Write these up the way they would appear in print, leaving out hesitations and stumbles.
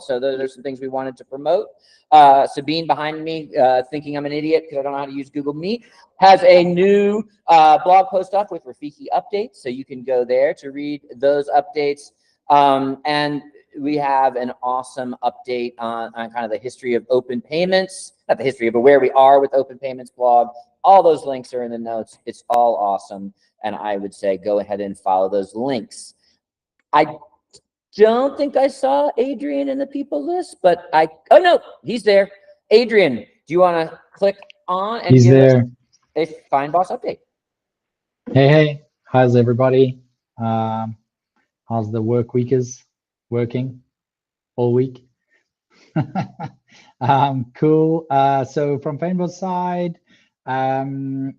So those are some things we wanted to promote. Sabine behind me, thinking I'm an idiot because I don't know how to use Google Meet, has a new blog post up with Rafiki updates. So you can go there to read those updates. And we have an awesome update on kind of the history of open payments, not the history, but where we are with open payments blog. All those links are in the notes. It's all awesome. And I would say go ahead and follow those links. I don't think I saw Adrian in the people list, but oh no, he's there. Adrian, do you want to click on and give us a Fynbos update? Hey, how's everybody? How's the work week is working all week? Cool. So from Fynbos side,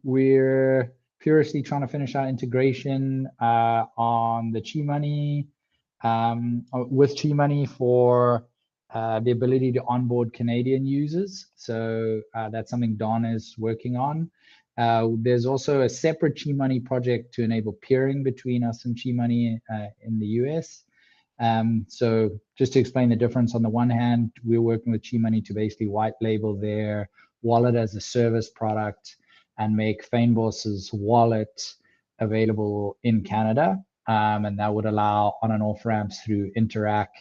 we're furiously trying to finish our integration on the Chi Money, with Chi Money for the ability to onboard Canadian users. So that's something Don is working on. There's also a separate Chi Money project to enable peering between us and Chi Money in the US. So just to explain the difference, on the one hand, we're working with Chi Money to basically white label their wallet as a service product and make Fynbos's wallet available in Canada. And that would allow on and off ramps through Interact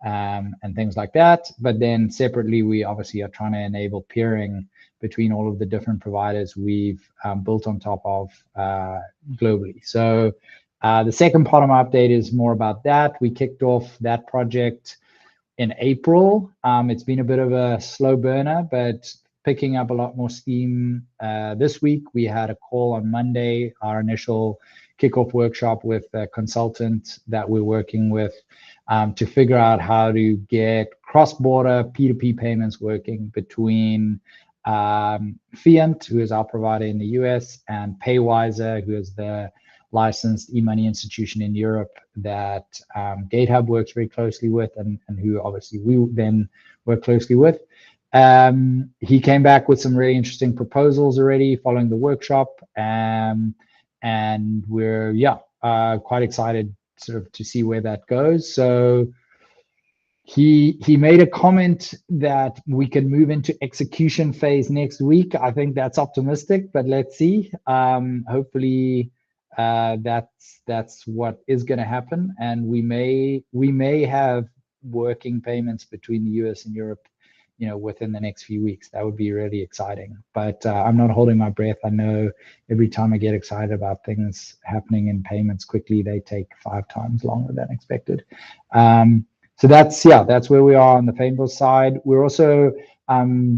and things like that. But then separately, we obviously are trying to enable peering between all of the different providers we've built on top of globally. So the second part of my update is more about that. We kicked off that project in April. It's been a bit of a slow burner, but picking up a lot more steam this week. We had a call on Monday, our initial kickoff workshop with a consultant that we're working with to figure out how to get cross-border P2P payments working between Fiant, who is our provider in the US, and Paywiser, who is the licensed e-money institution in Europe that GateHub works very closely with, and who obviously we then work closely with. He came back with some really interesting proposals already following the workshop, and we're quite excited sort of to see where that goes. So he made a comment that we can move into execution phase next week. I think that's optimistic, but let's see. Hopefully that's what is going to happen, and we may have working payments between the US and Europe, within the next few weeks. That would be really exciting. But I'm not holding my breath. I know every time I get excited about things happening in payments quickly, they take 5 times longer than expected. So that's where we are on the Fynbos side. We're also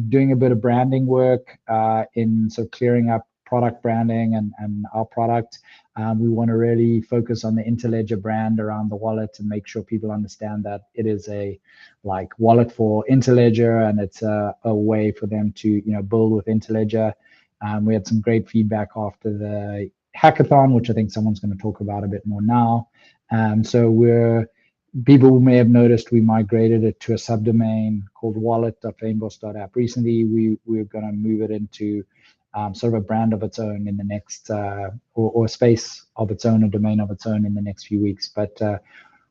doing a bit of branding work in sort of clearing up product branding and our product. We want to really focus on the Interledger brand around the wallet and make sure people understand that it is a wallet for Interledger, and it's a way for them to build with Interledger. We had some great feedback after the hackathon, which I think someone's going to talk about a bit more now. So people may have noticed we migrated it to a subdomain called wallet.fynbos.app recently. We're going to move it into sort of a brand of its own in the next, or a space of its own, a domain of its own in the next few weeks. But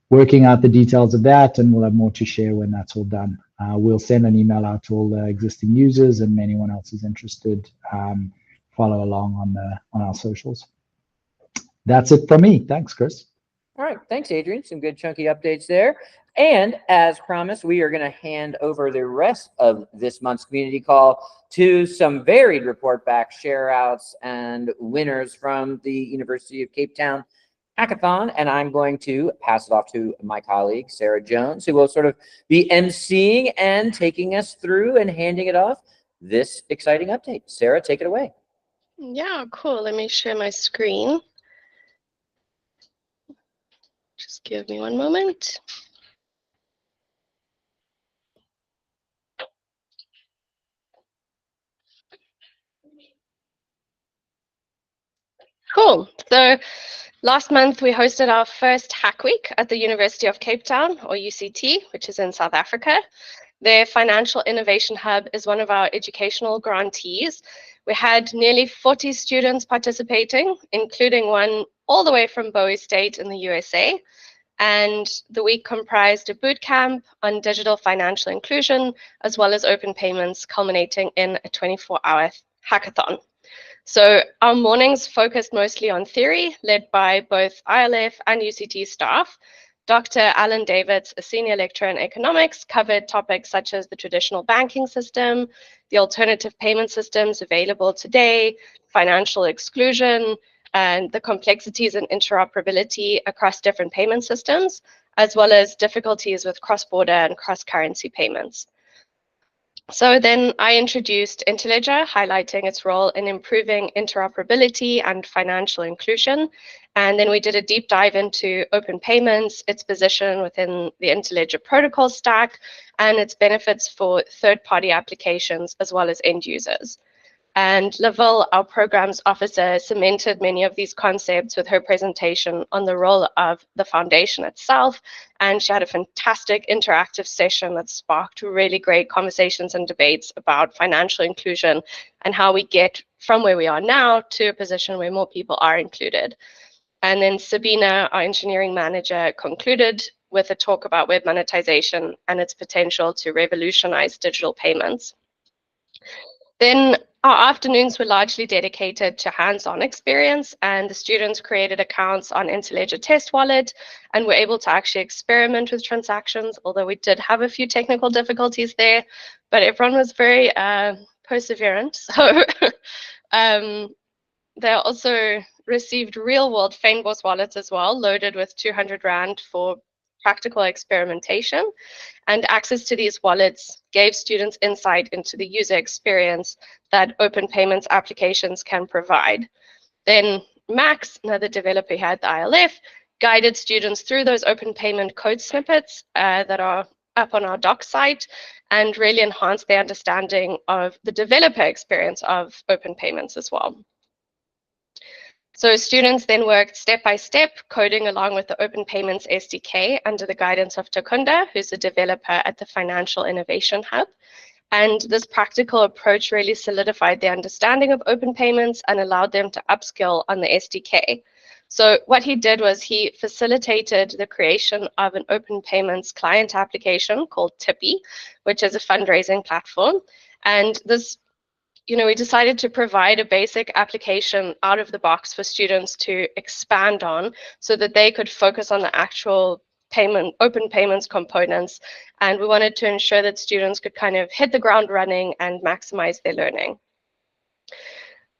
working out the details of that, and we'll have more to share when that's all done. We'll send an email out to all the existing users, and anyone else who's interested, follow along on our socials. That's it from me. Thanks, Chris. All right, thanks, Adrian. Some good chunky updates there. And as promised, we are going to hand over the rest of this month's community call to some varied report back, share outs, and winners from the University of Cape Town Hackathon. And I'm going to pass it off to my colleague, Sarah Jones, who will sort of be emceeing and taking us through and handing it off this exciting update. Sarah, take it away. Yeah, cool. Let me share my screen. Just give me one moment. Cool. So last month, we hosted our first Hack Week at the University of Cape Town, or UCT, which is in South Africa. Their Financial Innovation Hub is one of our educational grantees. We had nearly 40 students participating, including one all the way from Bowie State in the USA. And the week comprised a boot camp on digital financial inclusion, as well as open payments, culminating in a 24-hour hackathon. So our mornings focused mostly on theory, led by both ILF and UCT staff. Dr. Alan Davids, a senior lecturer in economics, covered topics such as the traditional banking system, the alternative payment systems available today, financial exclusion, and the complexities and interoperability across different payment systems, as well as difficulties with cross-border and cross-currency payments. So then I introduced Interledger, highlighting its role in improving interoperability and financial inclusion. And then we did a deep dive into open payments, its position within the Interledger protocol stack, and its benefits for third-party applications as well as end users. And Lavelle, our programs officer, cemented many of these concepts with her presentation on the role of the foundation itself. And she had a fantastic interactive session that sparked really great conversations and debates about financial inclusion and how we get from where we are now to a position where more people are included. And then Sabina, our engineering manager, concluded with a talk about web monetization and its potential to revolutionize digital payments. Then our afternoons were largely dedicated to hands-on experience, and the students created accounts on Interledger Test Wallet and were able to actually experiment with transactions, although we did have a few technical difficulties there, but everyone was very perseverant. So they also received real-world Fynbos wallets as well, loaded with 200 Rand for practical experimentation. And access to these wallets gave students insight into the user experience that open payments applications can provide. Then Max, another developer here at the ILF, guided students through those open payment code snippets that are up on our doc site and really enhanced their understanding of the developer experience of open payments as well. So students then worked step by step, coding along with the Open Payments SDK under the guidance of Takunda, who's a developer at the Financial Innovation Hub. And this practical approach really solidified their understanding of open payments and allowed them to upskill on the SDK. So what he did was he facilitated the creation of an open payments client application called Tippy, which is a fundraising platform. And this, we decided to provide a basic application out of the box for students to expand on so that they could focus on the actual open payments components. And we wanted to ensure that students could kind of hit the ground running and maximize their learning.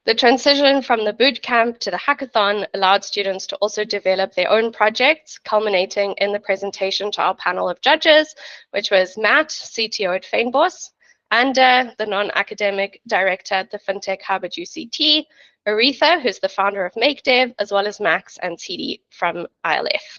The transition from the boot camp to the hackathon allowed students to also develop their own projects, culminating in the presentation to our panel of judges, which was Matt, CTO at Fynbos, and the non-academic director at the FinTech Hub at UCT, Aretha, who's the founder of MakeDev, as well as Max and TD from ILF.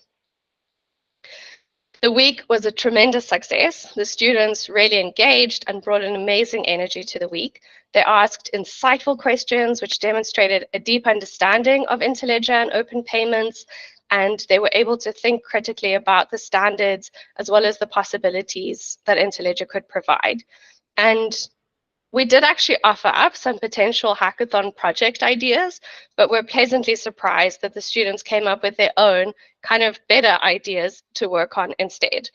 The week was a tremendous success. The students really engaged and brought an amazing energy to the week. They asked insightful questions, which demonstrated a deep understanding of Interledger and open payments, and they were able to think critically about the standards as well as the possibilities that Interledger could provide. And we did actually offer up some potential hackathon project ideas, but we're pleasantly surprised that the students came up with their own kind of better ideas to work on instead.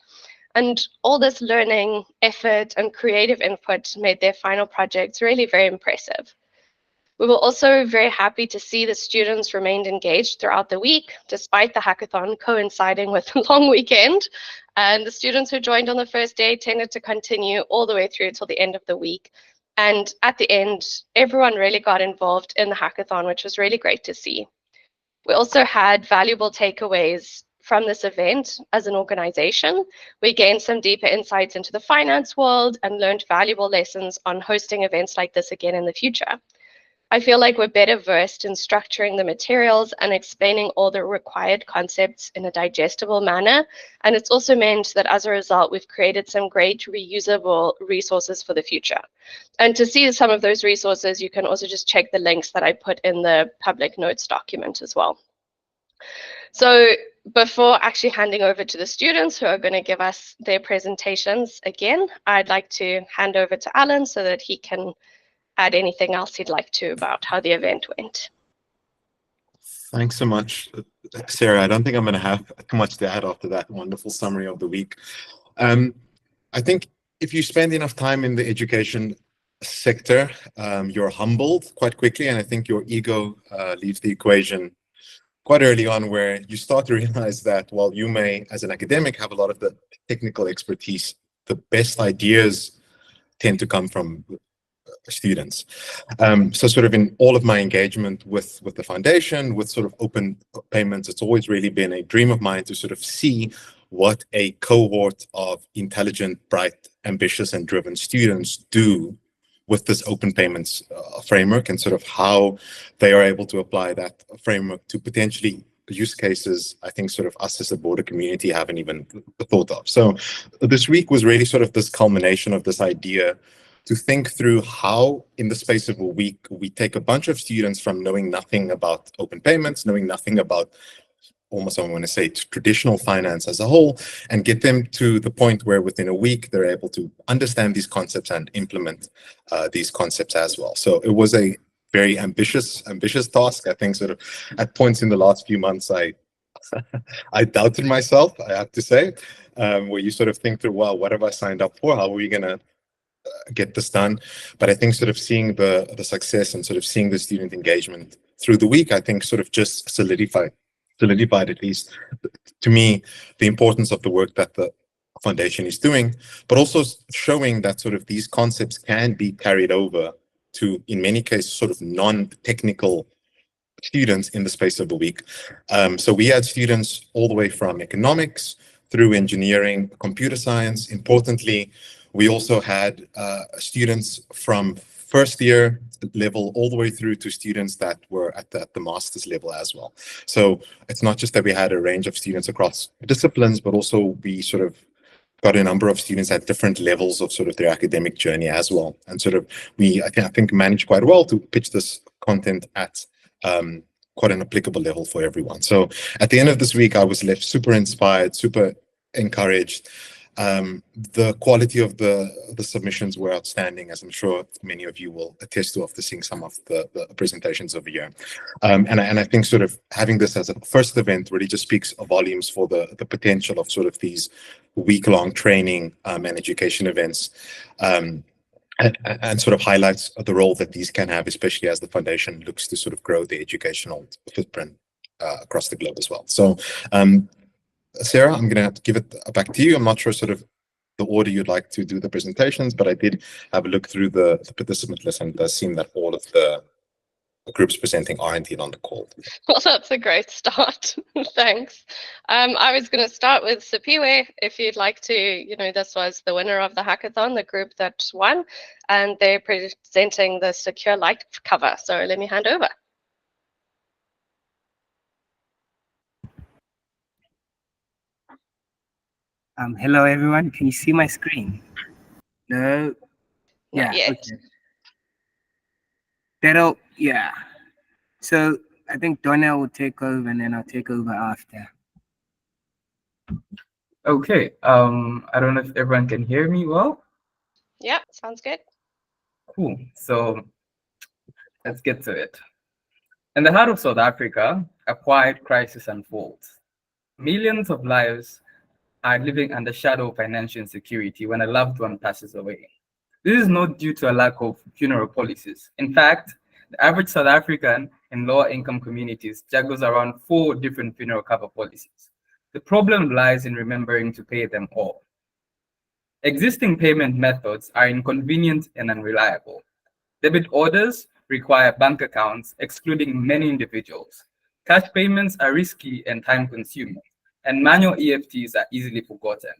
And all this learning, effort, and creative input made their final projects really very impressive. We were also very happy to see the students remained engaged throughout the week, despite the hackathon coinciding with a long weekend. And the students who joined on the first day tended to continue all the way through till the end of the week. And at the end, everyone really got involved in the hackathon, which was really great to see. We also had valuable takeaways from this event as an organization. We gained some deeper insights into the finance world and learned valuable lessons on hosting events like this again in the future. I feel like we're better versed in structuring the materials and explaining all the required concepts in a digestible manner. And it's also meant that as a result, we've created some great reusable resources for the future. And to see some of those resources, you can also just check the links that I put in the public notes document as well. So before actually handing over to the students who are going to give us their presentations again, I'd like to hand over to Alan so that he can add anything else he'd like to about how the event went. Thanks so much, Sarah. I don't think I'm going to have too much to add after that wonderful summary of the week. I think if you spend enough time in the education sector, you're humbled quite quickly, and I think your ego leaves the equation quite early on, where you start to realize that while you may, as an academic, have a lot of the technical expertise, the best ideas tend to come from students. So sort of in all of my engagement with the foundation, with sort of open payments, it's always really been a dream of mine to sort of see what a cohort of intelligent, bright, ambitious, and driven students do with this open payments framework, and sort of how they are able to apply that framework to potentially use cases I think sort of us as a broader community haven't even thought of. So this week was really sort of this culmination of this idea to think through how, in the space of a week, we take a bunch of students from knowing nothing about open payments, knowing nothing about almost, I want to say, traditional finance as a whole, and get them to the point where within a week they're able to understand these concepts and implement these concepts as well. So it was a very ambitious task. I think sort of at points in the last few months, I doubted myself, I have to say, where you sort of think through, well, what have I signed up for? How are we going to get this done? But I think sort of seeing the success and sort of seeing the student engagement through the week, I think sort of just solidified at least to me the importance of the work that the foundation is doing, but also showing that sort of these concepts can be carried over to, in many cases, sort of non-technical students in the space of a week. So we had students all the way from economics through engineering, computer science. Importantly, we also had students from first year level all the way through to students that were at the master's level as well. So it's not just that we had a range of students across disciplines, but also we sort of got a number of students at different levels of sort of their academic journey as well. And sort of I think managed quite well to pitch this content at quite an applicable level for everyone. So at the end of this week, I was left super inspired, super encouraged. The quality of the submissions were outstanding, as I'm sure many of you will attest to after seeing some of the presentations over here. And I think sort of having this as a first event really just speaks volumes for the potential of sort of these week-long training and education events, and sort of highlights the role that these can have, especially as the foundation looks to sort of grow the educational footprint across the globe as well. So Sarah, I'm going to have to give it back to you. I'm not sure sort of the order you'd like to do the presentations, but I did have a look through the participant list, and it does seem that all of the groups presenting are indeed on the call. Well, that's a great start. Thanks. I was going to start with Sipiwe, if you'd like to. This was the winner of the hackathon, the group that won, and they're presenting the Secure Life cover. So let me hand over. Hello, everyone. Can you see my screen? No? Not yet. Okay. Yeah. So I think Donnell will take over, and then I'll take over after. Okay. I don't know if everyone can hear me well. Yeah, sounds good. Cool. So let's get to it. In the heart of South Africa, a quiet crisis unfolds. Millions of lives are living under shadow of financial insecurity when a loved one passes away. This is not due to a lack of funeral policies. In fact, the average South African in lower income communities juggles around 4 different funeral cover policies. The problem lies in remembering to pay them all. Existing payment methods are inconvenient and unreliable. Debit orders require bank accounts, excluding many individuals. Cash payments are risky and time-consuming, and manual EFTs are easily forgotten.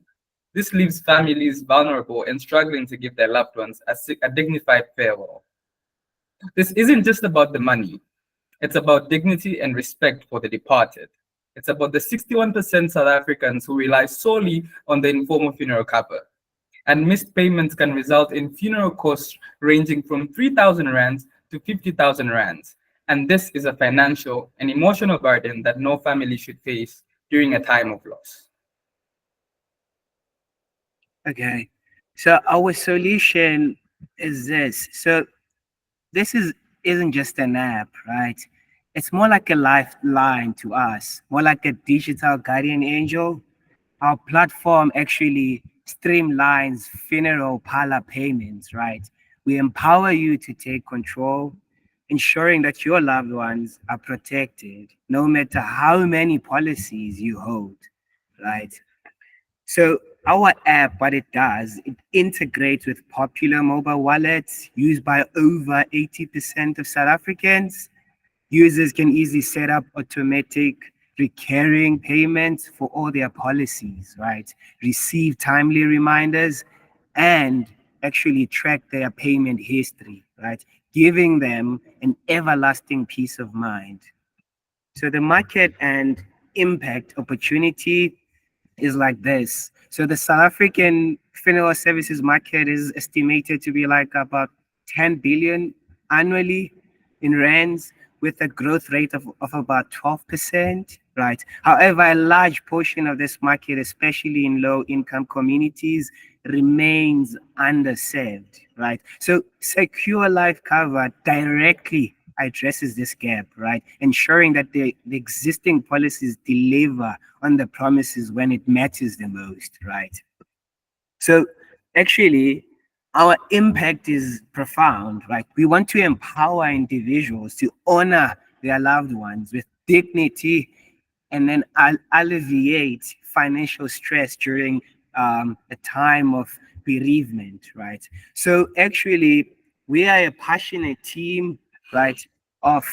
This leaves families vulnerable and struggling to give their loved ones a dignified farewell. This isn't just about the money. It's about dignity and respect for the departed. It's about the 61% South Africans who rely solely on the informal funeral cover. And missed payments can result in funeral costs ranging from 3,000 rands to 50,000 rands. And this is a financial and emotional burden that no family should face during a time of loss. Okay. So our solution is this. So this isn't just an app, right? it's more like a lifeline to us, more like a digital guardian angel. Our platform actually streamlines funeral parlor payments, right? We empower you to take control, ensuring that your loved ones are protected, no matter how many policies you hold, right? So our app, what it does, it integrates with popular mobile wallets used by over 80% of South Africans. Users can easily set up automatic recurring payments for all their policies, right? Receive timely reminders and actually track their payment history, right? Giving them an everlasting peace of mind. So the market and impact opportunity is like this. So the South African funeral services market is estimated to be like about 10 billion annually in rands, with a growth rate of about 12%, right? However, a large portion of this market, especially in low income communities, remains underserved, right? So secure life cover directly addresses this gap, right? Ensuring that the existing policies deliver on the promises when it matters the most, right? So actually, our impact is profound, right? We want to empower individuals to honor their loved ones with dignity and then alleviate financial stress during a time of bereavement, right? So actually, we are a passionate team, right, of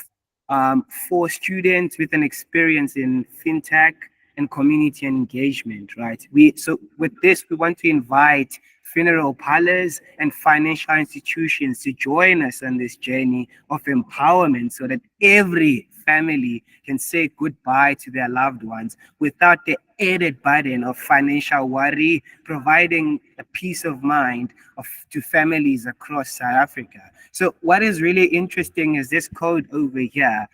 4 students with an experience in fintech and community engagement, right? So with this, we want to invite funeral parlors and financial institutions to join us on this journey of empowerment so that every family can say goodbye to their loved ones without the added burden of financial worry, providing a peace of mind to families across South Africa. So what is really interesting is this code over here.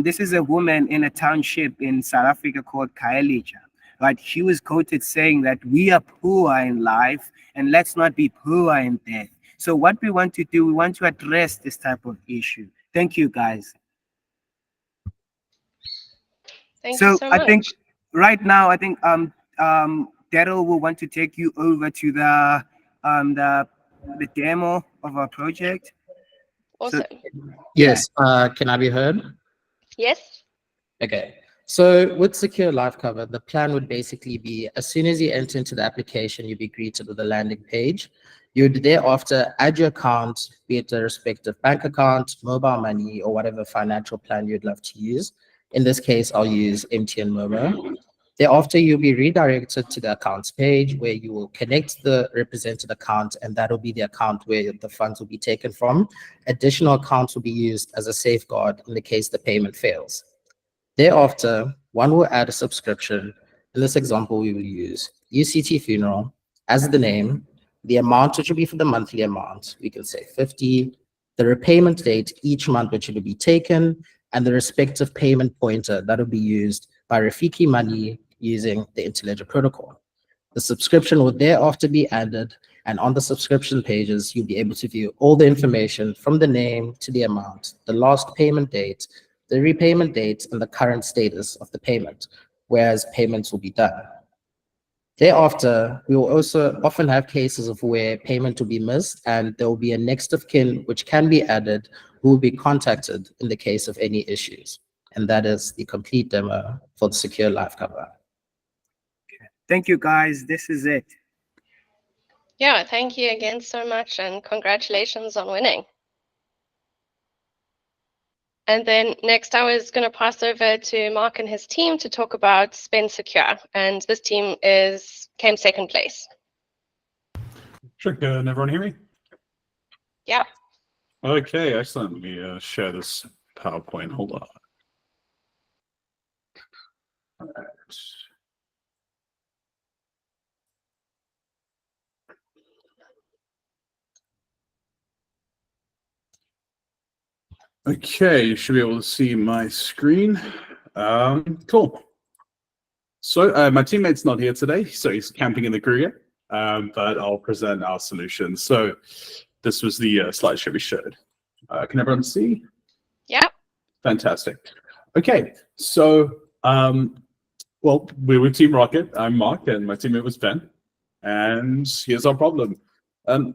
This is a woman in a township in South Africa called Kaelija. Right? She was quoted saying that we are poor in life and let's not be poor in death. So what we want to do, we want to address this type of issue. Thank you, guys. Thank you so much. I think right now, I think Daryl will want to take you over to the demo of our project. Awesome. Yes. Can I be heard? Yes. Okay. So with Secure Life Cover, the plan would basically be as soon as you enter into the application, you'd be greeted with a landing page. You'd thereafter add your account, be it a respective bank account, mobile money, or whatever financial plan you'd love to use. In this case, I'll use MTN Momo. Thereafter, you'll be redirected to the accounts page where you will connect the represented account, and that'll be the account where the funds will be taken from. Additional accounts will be used as a safeguard in the case the payment fails. Thereafter, one will add a subscription. In this example, we will use UCT Funeral as the name, the amount which will be for the monthly amount. We can say 50, the repayment date each month which will be taken, and the respective payment pointer that will be used by Rafiki Money using the Interledger protocol. The subscription will thereafter be added, and on the subscription pages, you'll be able to view all the information from the name to the amount, the last payment date, the repayment date, and the current status of the payment, whereas payments will be done. Thereafter, we will also often have cases of where payment will be missed, and there will be a next of kin which can be added who will be contacted in the case of any issues. And that is the complete demo for the Secure Life Cover. Thank you, guys. This is it. Yeah, thank you again so much, and congratulations on winning. And then next, I was going to pass over to Mark and his team to talk about Spend Secure. And this team came second place. Sure. Can everyone hear me? Yeah. Okay, excellent. Let me share this PowerPoint. Hold on. All right. Okay, you should be able to see my screen. Cool. So my teammate's not here today, so he's camping in the Kruger, but I'll present our solution. So this was the slideshow we showed. Can everyone see? Yeah. Fantastic. Okay, so well, we were Team Rocket. I'm Mark, and my teammate was Ben. And here's our problem.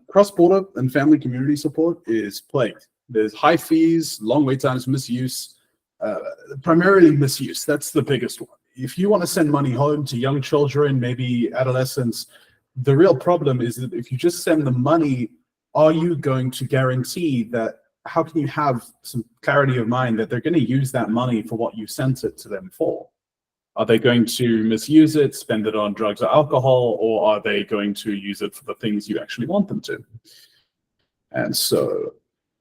Cross-border and family community support is plagued. There's high fees, long wait times, misuse, primarily misuse. That's the biggest one. If you want to send money home to young children, maybe adolescents, the real problem is that if you just send them money, are you going to guarantee that, how can you have some clarity of mind that they're going to use that money for what you sent it to them for? Are they going to misuse it, spend it on drugs or alcohol, or are they going to use it for the things you actually want them to? And so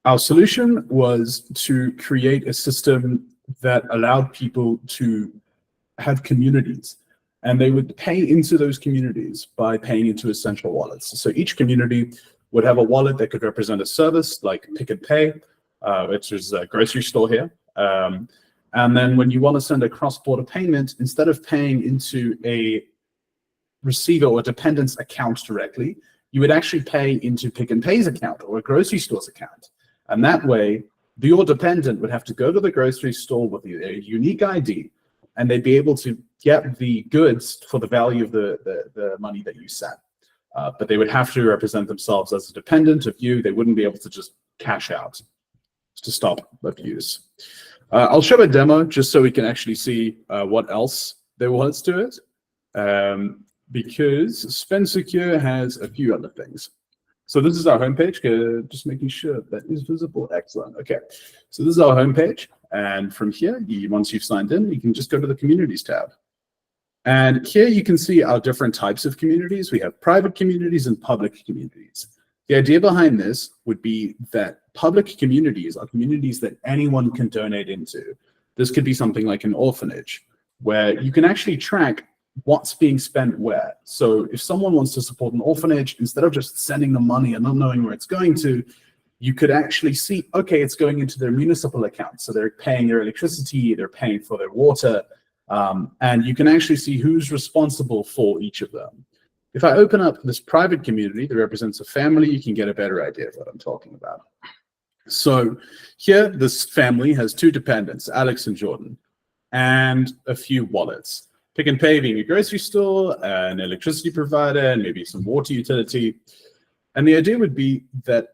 our solution was to create a system that allowed people to have communities, and they would pay into those communities by paying into essential wallets. So each community would have a wallet that could represent a service like Pick and Pay, which is a grocery store here. And then when you want to send a cross-border payment, instead of paying into a receiver or dependent's account directly, you would actually pay into Pick and Pay's account or a grocery store's account. And that way, your dependent would have to go to the grocery store with a unique ID, and they'd be able to get the goods for the value of the money that you sent. But they would have to represent themselves as a dependent of you. They wouldn't be able to just cash out to stop abuse. I'll show a demo just so we can actually see what else there was to it, because Spend Secure has a few other things. So this is our homepage, just making sure that is visible. Excellent. Okay, so this is our homepage, and from here, once you've signed in, you can just go to the Communities tab. And here you can see our different types of communities. We have private communities and public communities. The idea behind this would be that public communities are communities that anyone can donate into. This could be something like an orphanage, where you can actually track what's being spent where. So if someone wants to support an orphanage, instead of just sending them money and not knowing where it's going to, you could actually see, okay, it's going into their municipal account. So they're paying their electricity, they're paying for their water, and you can actually see who's responsible for each of them. If I open up this private community that represents a family, you can get a better idea of what I'm talking about. So here, this family has two dependents, Alex and Jordan, and a few wallets. Pick and Pay being a grocery store, an electricity provider, and maybe some water utility. And the idea would be that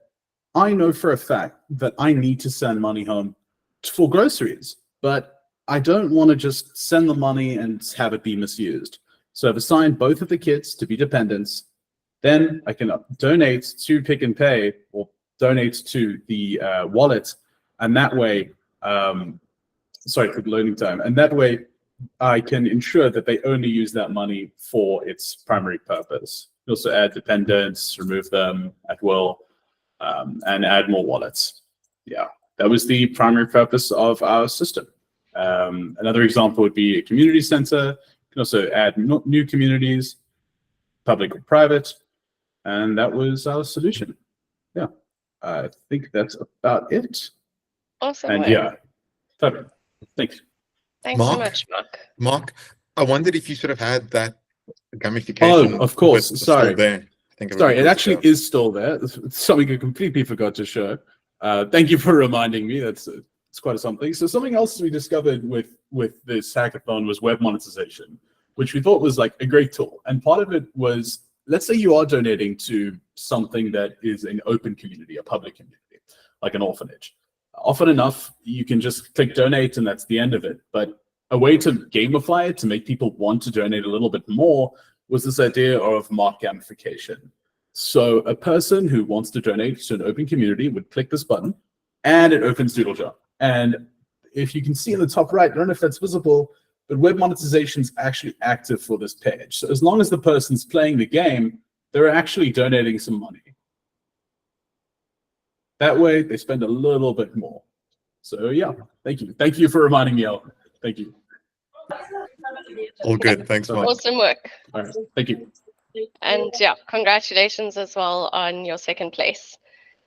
I know for a fact that I need to send money home for groceries, but I don't want to just send the money and have it be misused. So I've assigned both of the kids to be dependents. Then I can donate to Pick and Pay or donate to the wallet. And that way, sorry for the loading time. And that way I can ensure that they only use that money for its primary purpose. You also add dependents, remove them at will, and add more wallets. Yeah, that was the primary purpose of our system. Another example would be a community center. You can also add new communities, public or private, and that was our solution. Yeah, I think that's about it. Awesome. And yeah, perfect. Thanks. Thanks so much, Mark. Mark, I wondered if you sort of had that gamification. Oh, of course. Sorry. There. Sorry, it actually is still there. It's something I completely forgot to show. Thank you for reminding me. It's quite something. So something else we discovered with this hackathon was web monetization, which we thought was like a great tool. And part of it was, let's say you are donating to something that is an open community, a public community, like an orphanage. Often enough, you can just click donate and that's the end of it. But a way to gamify it, to make people want to donate a little bit more, was this idea of mark gamification. So a person who wants to donate to an open community would click this button and it opens Doodle. And if you can see in the top right, I don't know if that's visible, but web monetization is actually active for this page. So as long as the person's playing the game, they're actually donating some money. That way, they spend a little bit more. So yeah, thank you. Thank you for reminding me, Al. Thank you. All good. Thanks, Mark. Awesome work. All right, thank you. And yeah, congratulations as well on your second place.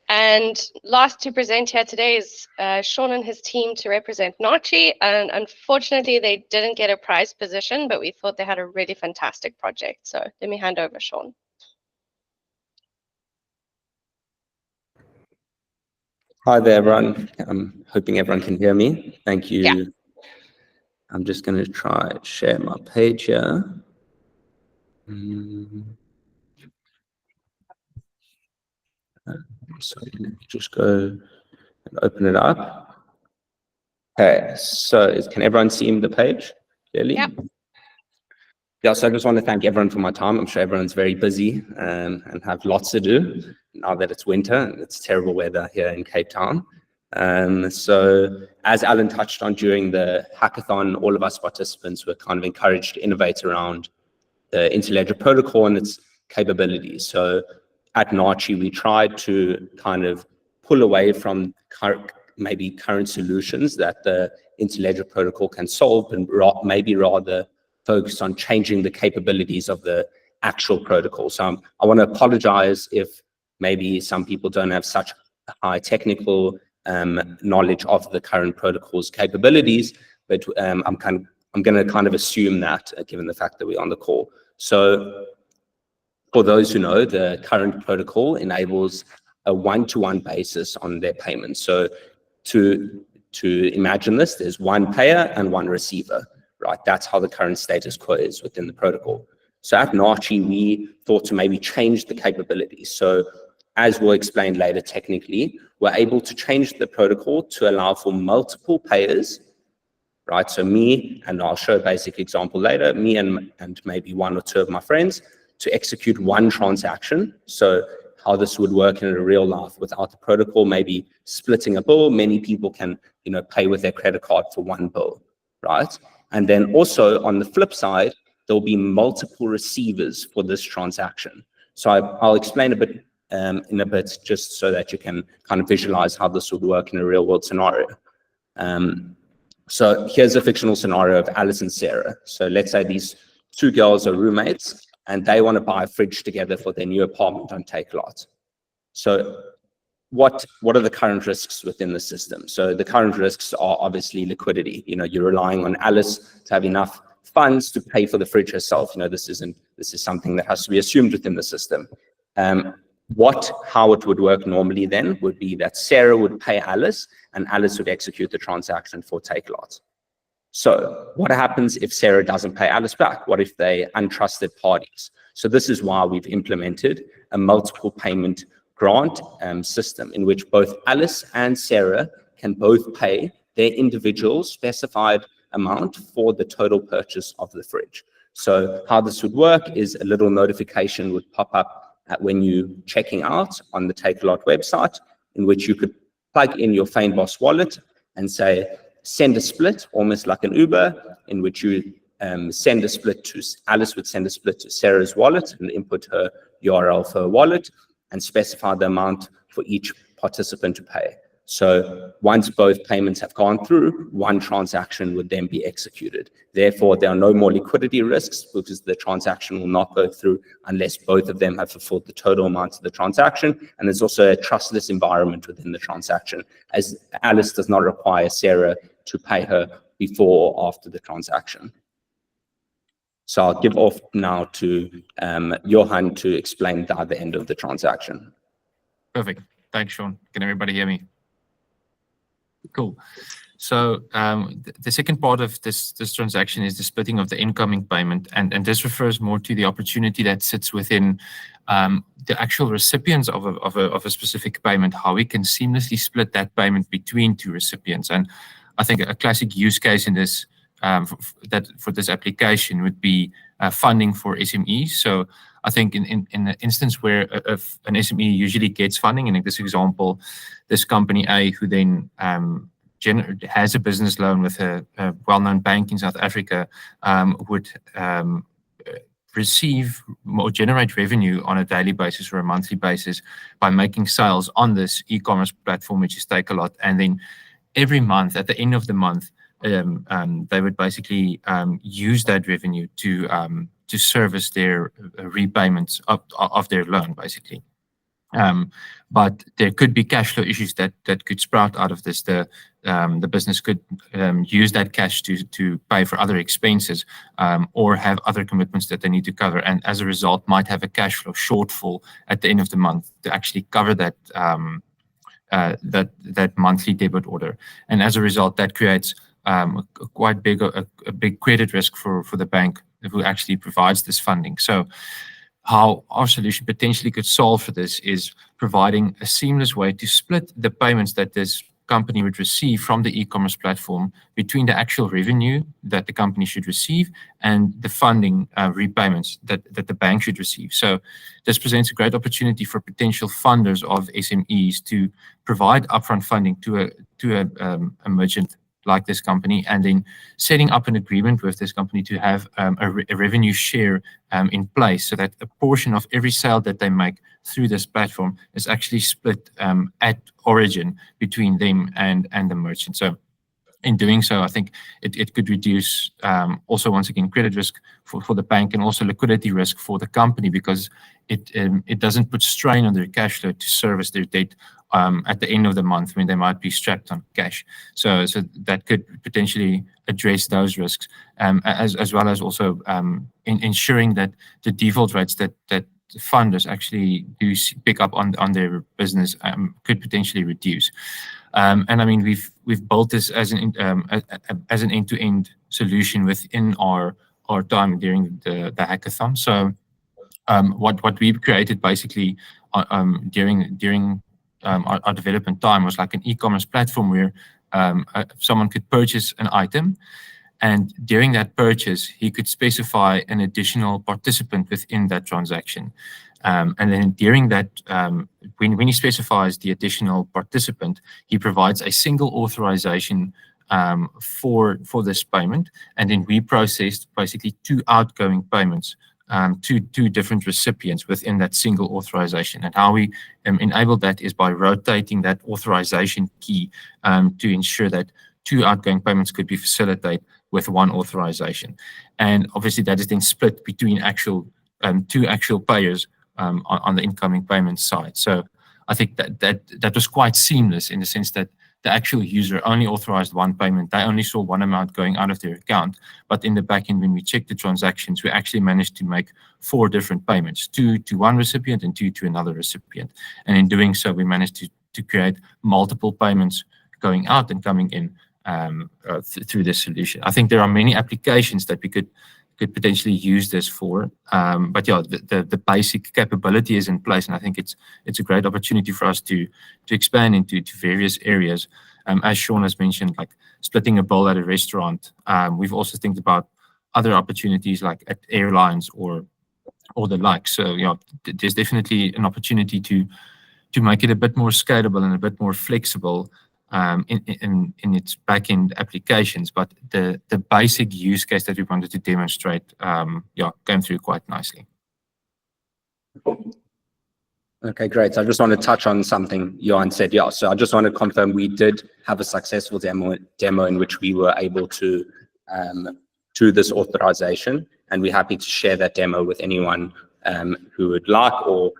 And last to present here today is Sean and his team to represent Nachi. And unfortunately, they didn't get a prize position, but we thought they had a really fantastic project. So let me hand over, Sean. Hi there, everyone. I'm hoping everyone can hear me. Thank you, I'm just going to try share my page here. So just go and open it up. Okay, so can everyone see the page clearly? Yep. Yeah, so I just want to thank everyone for my time. I'm sure everyone's very busy and have lots to do now that it's winter and it's terrible weather here in Cape Town. So as Alan touched on during the hackathon, all of us participants were kind of encouraged to innovate around the Interledger protocol and its capabilities. So at Nachi, we tried to kind of pull away from maybe current solutions that the Interledger protocol can solve and maybe rather focus on changing the capabilities of the actual protocol. So I want to apologize if maybe some people don't have such high technical knowledge of the current protocol's capabilities, but I'm going to kind of assume that given the fact that we're on the call. So for those who know, the current protocol enables a one-to-one basis on their payments. So to imagine this, there's one payer and one receiver, right? That's how the current status quo is within the protocol. So at Nachi, we thought to maybe change the capabilities. So as we'll explain later technically, we're able to change the protocol to allow for multiple payers, right? So me, and I'll show a basic example later, me and maybe one or two of my friends to execute one transaction. So how this would work in real life without the protocol, maybe splitting a bill, many people can, pay with their credit card for one bill, right? And then also on the flip side, there'll be multiple receivers for this transaction. So I'll explain a bit in a bit, just so that you can kind of visualize how this would work in a real world scenario. So here's a fictional scenario of Alice and Sarah. So let's say these two girls are roommates and they want to buy a fridge together for their new apartment on Takealot. So what are the current risks within the system? So the current risks are obviously liquidity. You're relying on Alice to have enough funds to pay for the fridge herself. This is something that has to be assumed within the system. How it would work normally then would be that Sarah would pay Alice and Alice would execute the transaction for Takealot. So what happens if Sarah doesn't pay Alice back? What if they untrusted parties? So this is why we've implemented a multiple payment grant system in which both Alice and Sarah can both pay their individual specified amount for the total purchase of the fridge. So how this would work is a little notification would pop up when you're checking out on the Takealot website, in which you could plug in your Fynbos wallet and say, send a split, almost like an Uber, in which you send a split to, Alice would send a split to Sarah's wallet and input her URL for her wallet and specify the amount for each participant to pay. So once both payments have gone through, one transaction would then be executed. Therefore, there are no more liquidity risks because the transaction will not go through unless both of them have fulfilled the total amount of the transaction. And there's also a trustless environment within the transaction, as Alice does not require Sarah to pay her before or after the transaction. So I'll give off now to Johan to explain the other end of the transaction. Perfect. Thanks, Sean. Can everybody hear me? Cool. So the second part of this transaction is the splitting of the incoming payment, and this refers more to the opportunity that sits within the actual recipients of a specific payment, how we can seamlessly split that payment between two recipients. And I think a classic use case in this for this application would be funding for SMEs. So I think in the instance where if an SME usually gets funding, and in this example, this company A, who then has a business loan with a well-known bank in South Africa, would receive or generate revenue on a daily basis or a monthly basis by making sales on this e-commerce platform, which is Takealot. And then every month, at the end of the month, they would basically use that revenue to service their repayments of their loan, basically. But there could be cash flow issues that could sprout out of this. The business could use that cash to pay for other expenses or have other commitments that they need to cover, and as a result might have a cash flow shortfall at the end of the month to actually cover that monthly debit order. And as a result, that creates quite big a big credit risk for the bank who actually provides this funding. So how our solution potentially could solve for this is providing a seamless way to split the payments that this company would receive from the e-commerce platform between the actual revenue that the company should receive and the funding repayments that the bank should receive. So this presents a great opportunity for potential funders of SMEs to provide upfront funding to a merchant like this company, and then setting up an agreement with this company to have a revenue share in place, so that a portion of every sale that they make through this platform is actually split at origin between them and the merchant. So in doing so, I think it could reduce also, once again, credit risk for the bank, and also liquidity risk for the company, because it doesn't put strain on their cash flow to service their debt at the end of the month when they might be strapped on cash. So that could potentially address those risks, as well as also ensuring that the default rates that funders actually do pick up on their business could potentially reduce. And I mean, we've built this as an end-to-end solution within our time during the hackathon. So what we've created basically during our development time was like an e-commerce platform where someone could purchase an item, and during that purchase, he could specify an additional participant within that transaction. And then during that, when he specifies the additional participant, he provides a single authorization for this payment, and then we processed basically 2 outgoing payments to 2 different recipients within that single authorization. And how we enable that is by rotating that authorization key to ensure that 2 outgoing payments could be facilitated with 1 authorization. And obviously that is then split between 2 actual payers on the incoming payment side. So I think that was quite seamless, in the sense that the actual user only authorized 1 payment. They only saw 1 amount going out of their account. But in the back end, when we checked the transactions, we actually managed to make 4 different payments, 2 to 1 recipient and 2 to another recipient. And in doing so, we managed to create multiple payments going out and coming in through this solution. I think there are many applications that we could potentially use this for, but yeah, the basic capability is in place, and I think it's a great opportunity for us to expand into various areas. As Sean has mentioned, like splitting a bill at a restaurant. We've also think about other opportunities like at airlines or the like. So yeah, there's definitely an opportunity to make it a bit more scalable and a bit more flexible in its back-end applications, but the basic use case that we wanted to demonstrate, came through quite nicely. Okay, great. So I just want to touch on something Johan said. Yeah, so I just want to confirm we did have a successful demo in which we were able to do this authorization, and we're happy to share that demo with anyone who would like, or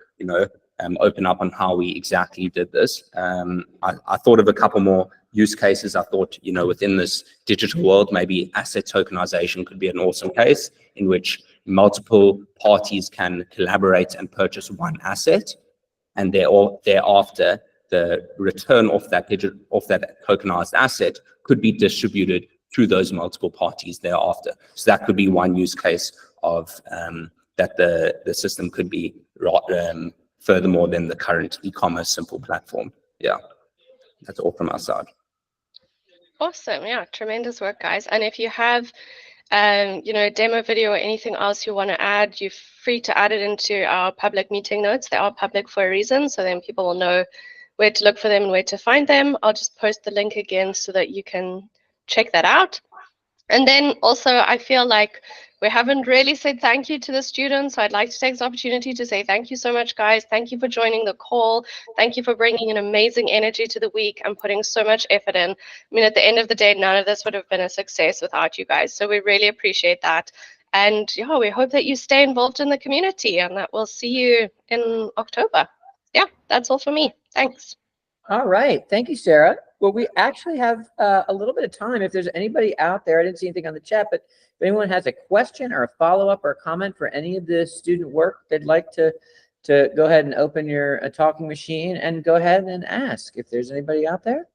open up on how we exactly did this. I thought of a couple more use cases. I thought, within this digital world, maybe asset tokenization could be an awesome case in which multiple parties can collaborate and purchase 1 asset, and thereafter the return of that tokenized asset could be distributed through those multiple parties thereafter. So that could be one use case of that the system could be furthermore than the current e-commerce simple platform. Yeah, that's all from our side. Awesome. Yeah, tremendous work, guys. And if you have a demo video or anything else you want to add, you're free to add it into our public meeting notes. They are public for a reason, so then people will know where to look for them and where to find them. I'll just post the link again so that you can check that out. And then also, I feel like we haven't really said thank you to the students. So I'd like to take this opportunity to say thank you so much, guys. Thank you for joining the call. Thank you for bringing an amazing energy to the week and putting so much effort in. I mean, at the end of the day, none of this would have been a success without you guys. So we really appreciate that. And yeah, we hope that you stay involved in the community, and that we'll see you in October. Yeah, that's all for me. Thanks. All right. Thank you, Sarah. Well, we actually have a little bit of time. If there's anybody out there, I didn't see anything on the chat, but if anyone has a question or a follow-up or a comment for any of the student work, they'd like to go ahead and open your talking machine and go ahead and ask if there's anybody out there.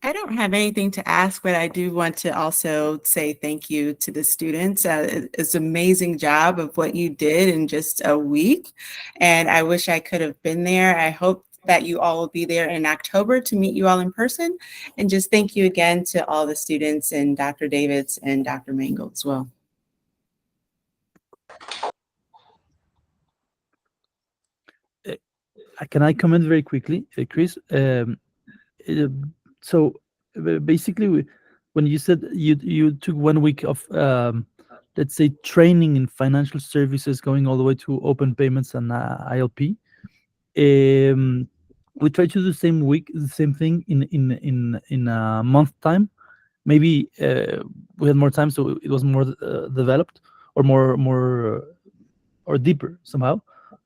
I don't have anything to ask, but I do want to also say thank you to the students. It's an amazing job of what you did in just a week. And I wish I could have been there. I hope that you all will be there in October to meet you all in person. And just thank you again to all the students and Dr. Davids and Dr. Mangold as well. Can I comment very quickly, Chris? So basically, when you said you took 1 week of let's say training in financial services, going all the way to open payments and ILP, we tried to do the same thing in a month time. Maybe we had more time, so it was more developed or more or deeper somehow.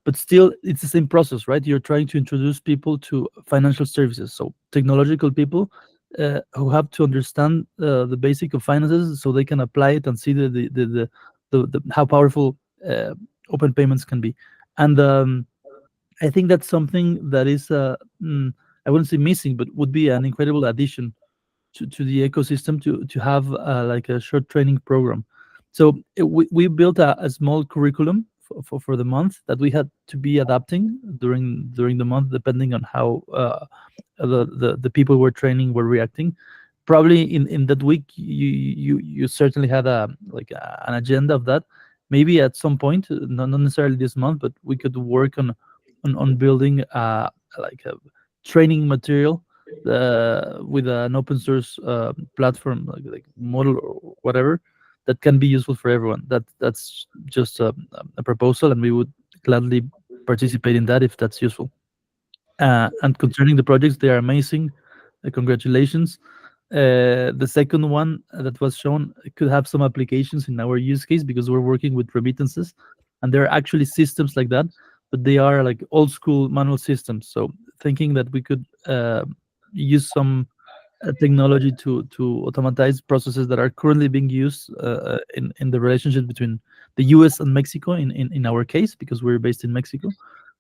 But still, it's the same process, right? You're trying to introduce people to financial services, so technological people who have to understand the basic of finances, so they can apply it and see the how powerful open payments can be. And I think that's something that is I wouldn't say missing, but would be an incredible addition to the ecosystem to have like a short training program. So we built a small curriculum for the month that we had to be adapting during the month, depending on how the people we're training were reacting. Probably in that week, you certainly had an agenda of that. Maybe at some point, not necessarily this month, but we could work on building like a training material with an open source platform like model or whatever that can be useful for everyone. That's just a proposal, and we would gladly participate in that if that's useful. And concerning the projects, they are amazing. Congratulations. The second one that was shown could have some applications in our use case, because we're working with remittances, and there are actually systems like that, but they are like old school manual systems. So thinking that we could use some technology to automatize processes that are currently being used in the relationship between the US and Mexico in our case, because we're based in Mexico.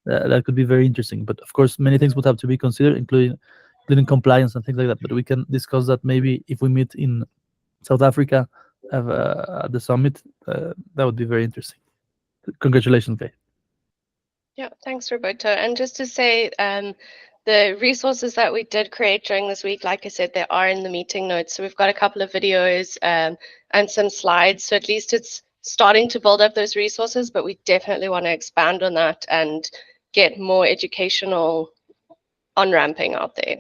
That could be very interesting. But of course, many things would have to be considered, including compliance and things like that. But we can discuss that maybe if we meet in South Africa at the summit. That would be very interesting. Congratulations, Kay. Yeah, thanks, Roberto. And just to say, the resources that we did create during this week, like I said, they are in the meeting notes. So we've got a couple of videos and some slides. So at least it's starting to build up those resources, but we definitely want to expand on that and get more educational on-ramping out there.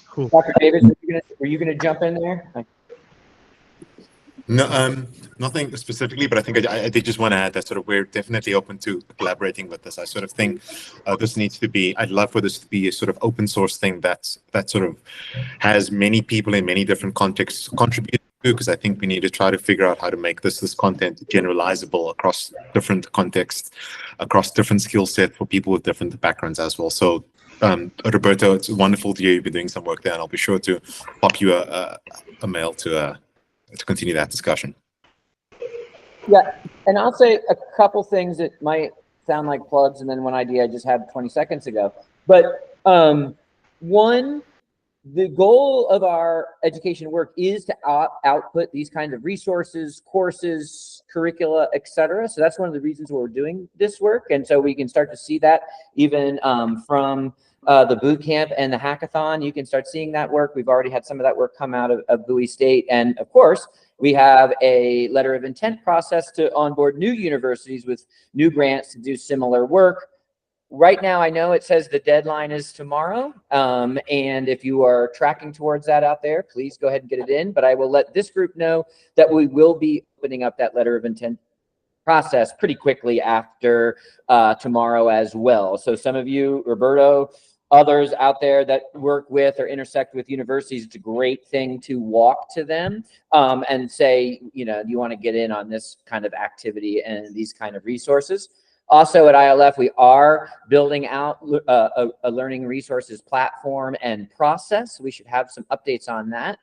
Cool. Dr. Davis, were you gonna jump in there? No, nothing specifically, but I think I did just want to add that sort of we're definitely open to collaborating with this. I sort of think this needs to be, I'd love for this to be a sort of open source thing that sort of has many people in many different contexts contribute to, because I think we need to try to figure out how to make this content generalizable across different contexts, across different skill sets for people with different backgrounds as well. So Roberto, it's wonderful to hear you've been doing some work there, and I'll be sure to pop you a mail to continue that discussion. Yeah, and I'll say a couple things that might sound like plugs, and then one idea I just had 20 seconds ago. But one, the goal of our education work is to output these kinds of resources, courses, curricula, etc. So that's one of the reasons why we're doing this work. And so we can start to see that even from the boot camp and the hackathon. You can start seeing that work. We've already had some of that work come out of Bowie State. And of course, we have a letter of intent process to onboard new universities with new grants to do similar work. Right now, I know it says the deadline is tomorrow. And if you are tracking towards that out there, please go ahead and get it in. But I will let this group know that we will be opening up that letter of intent process pretty quickly after tomorrow as well. So some of you, Roberto, others out there that work with or intersect with universities, it's a great thing to walk to them and say, you know, you want to get in on this kind of activity and these kind of resources. Also at ILF, we are building out a learning resources platform and process. We should have some updates on that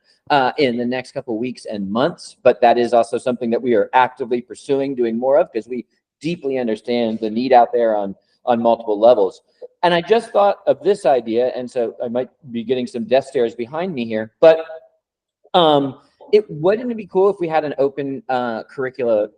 in the next couple of weeks and months, but that is also something that we are actively pursuing doing more of, because we deeply understand the need out there on on multiple levels. And I just thought of this idea, and so I might be getting some death stares behind me here, but wouldn't it be cool if we had an open curricula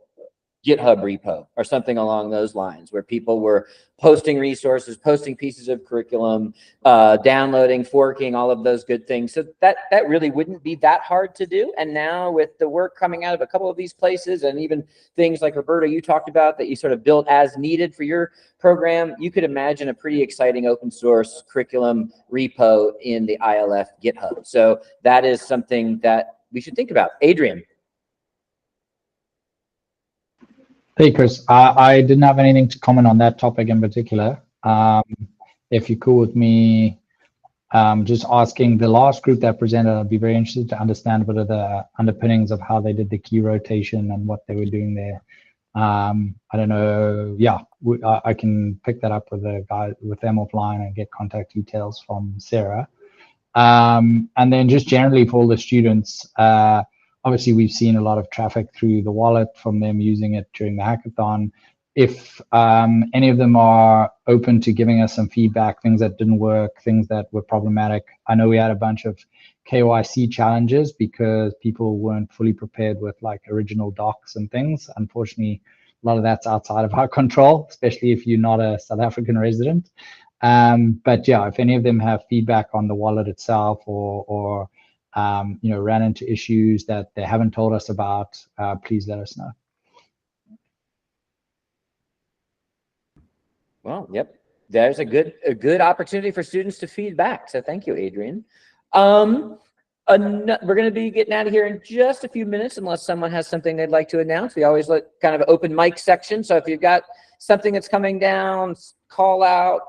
GitHub repo or something along those lines, where people were posting resources, posting pieces of curriculum, downloading, forking, all of those good things. So that really wouldn't be that hard to do. And now with the work coming out of a couple of these places, and even things like Roberto, you talked about that you sort of built as needed for your program, you could imagine a pretty exciting open source curriculum repo in the ILF GitHub. So that is something that we should think about. Adrian. Hey, Chris. I didn't have anything to comment on that topic in particular. If you're cool with me just asking the last group that presented, I'd be very interested to understand a bit of the underpinnings of how they did the key rotation and what they were doing there. I don't know. Yeah, I can pick that up with the guy, with them offline, and get contact details from Sarah. And then just generally for all the students, obviously, we've seen a lot of traffic through the wallet from them using it during the hackathon. If any of them are open to giving us some feedback, things that didn't work, things that were problematic. I know we had a bunch of KYC challenges because people weren't fully prepared with like original docs and things. Unfortunately, a lot of that's outside of our control, especially if you're not a South African resident. But yeah, if any of them have feedback on the wallet itself, or ran into issues that they haven't told us about, please let us know. Well, yep, there's a good opportunity for students to feedback. So thank you, Adrian. We're going to be getting out of here in just a few minutes, unless someone has something they'd like to announce. We always let kind of open mic section. So if you've got something that's coming down, call out,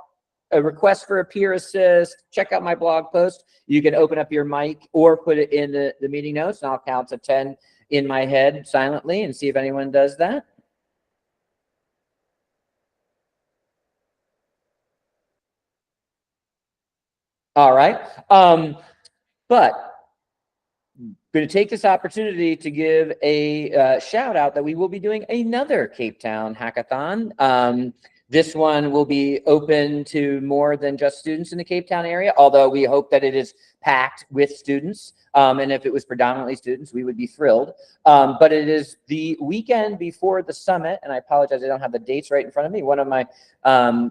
a request for a peer assist, check out my blog post. You can open up your mic or put it in the meeting notes, and I'll count to 10 in my head silently and see if anyone does that. All right. But I'm going to take this opportunity to give a shout out that we will be doing another Cape Town hackathon. This one will be open to more than just students in the Cape Town area, although we hope that it is packed with students. And if it was predominantly students, we would be thrilled. But it is the weekend before the summit, and I apologize, I don't have the dates right in front of me. One of my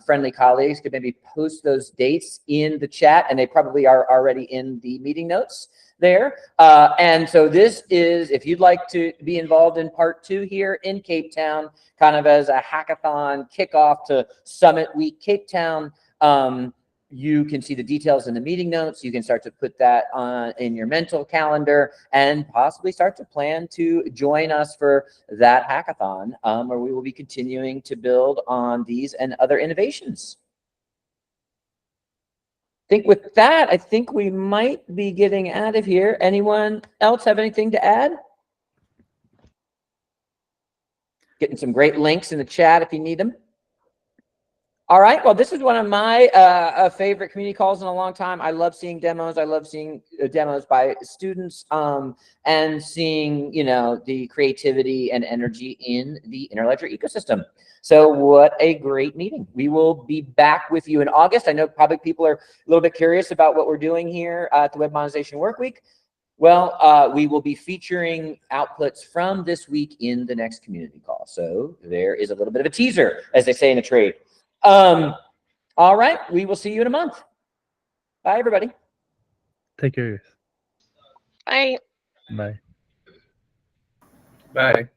friendly colleagues could maybe post those dates in the chat, and they probably are already in the meeting notes there. And so this is, if you'd like to be involved in part 2 here in Cape Town, kind of as a hackathon kickoff to Summit Week Cape Town, you can see the details in the meeting notes. You can start to put that on in your mental calendar and possibly start to plan to join us for that hackathon, where we will be continuing to build on these and other innovations. I think with that, I think we might be getting out of here. Anyone else have anything to add? Getting some great links in the chat if you need them. All right. Well, this is one of my favorite community calls in a long time. I love seeing demos. I love seeing demos by students and seeing, the creativity and energy in the Interledger ecosystem. So what a great meeting. We will be back with you in August. I know probably people are a little bit curious about what we're doing here at the Web Monetization Workweek. Well, we will be featuring outputs from this week in the next community call. So there is a little bit of a teaser, as they say in a trade. All right. We will see you in a month. Bye, everybody. Take care. Bye. Bye. Bye.